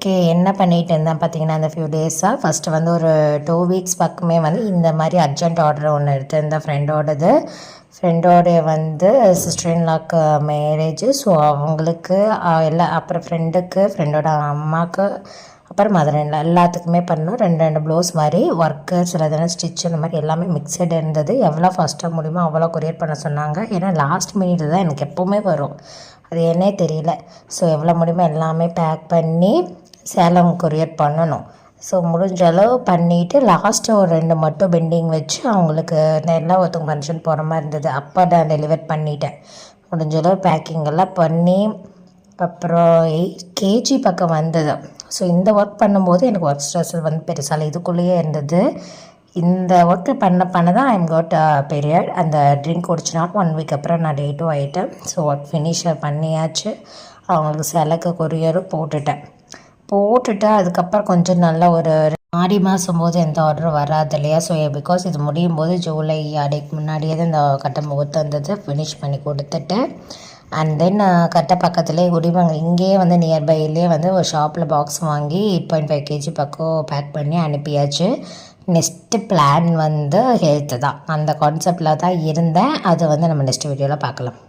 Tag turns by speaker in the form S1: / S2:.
S1: Okay, என்ன பண்ணிட்டு இருந்தேன் பார்த்தீங்கன்னா, அந்த ஃபியூ டேஸாக ஃபஸ்ட்டு வந்து ஒரு 2 வீக்ஸ் பக்கமே வந்து இந்த மாதிரி அர்ஜென்ட் ஆர்டர் ஒன்று எடுத்திருந்தேன் ஃப்ரெண்டோடது. ஃப்ரெண்டோடைய வந்து sister in law marriage. So அவங்களுக்கு எல்லாம், அப்புறம் ஃப்ரெண்டுக்கு, ஃப்ரெண்டோட அம்மாவுக்கு, அப்புறம் மதர் இன் லா எல்லாத்துக்குமே பண்ணோம். 2 ப்ளவுஸ் மாதிரி ஒர்க்கு, சிலதெல்லாம் ஸ்டிச், இந்த மாதிரி எல்லாமே மிக்சடு இருந்தது. எவ்வளோ ஃபாஸ்ட்டாக முடியுமோ அவ்வளோ கொரியர் பண்ண சொன்னாங்க. ஏன்னா லாஸ்ட் மினிட் தான் எனக்கு எப்போவுமே வரும், அது என்னே தெரியல. ஸோ எவ்வளோ முடியுமோ எல்லாமே பேக் பண்ணி சேலம் கொரியர் பண்ணணும். ஸோ முடிஞ்ச அளவு பண்ணிவிட்டு லாஸ்ட்டு ஒரு 2 மட்டும் பெண்டிங் வச்சு அவங்களுக்கு எல்லாம் ஒருத்தவங்க ஃபங்க்ஷன் போகிற மாதிரி இருந்தது. அப்போ நான் டெலிவர் பண்ணிட்டேன். முடிஞ்ச அளவு பேக்கிங் எல்லாம் பண்ணி அப்புறம் 8 kg பக்கம் வந்தது. ஸோ இந்த ஒர்க் பண்ணும்போது எனக்கு ஒர்க் ஸ்ட்ரெஸ் வந்து பெருசால இதுக்குள்ளேயே இருந்தது. இந்த ஒர்க்கு பண்ண தான் ஐம் காட் பீரியட். அந்த ட்ரிங்க் குடிச்சினாலும் 1 வீக் அப்புறம் நான் டே 2 ஆகிட்டேன். ஸோ ஒர்க் ஃபினிஷர் பண்ணியாச்சு. அவங்களுக்கு சிலைக்கு கொரியரும் போட்டுட்டு அதுக்கப்புறம் கொஞ்சம் நல்லா ஒரு ஆடி மாதம் போது எந்த ஆர்டரும் வராது இல்லையா. ஸோ பிகாஸ் இது முடியும் போது ஜூலை ஆடிக்கு முன்னாடியே தான் இந்த கட்ட முகூர்த்தம் இருந்தது. ஃபினிஷ் பண்ணி கொடுத்துட்டு அண்ட் தென் கட்ட பக்கத்துலேயே குடிமங்க இங்கேயே வந்து நியர்பைலேயே வந்து ஒரு ஷாப்பில் பாக்ஸ் வாங்கி 8.5 kg பக்கம் பேக் பண்ணி அனுப்பியாச்சு. நெக்ஸ்ட்டு பிளான் வந்து ஹெல்த்து தான். அந்த கான்செப்டில் தான் இருந்தேன். அது வந்து நம்ம நெக்ஸ்ட் வீடியோவில் பார்க்கலாம்.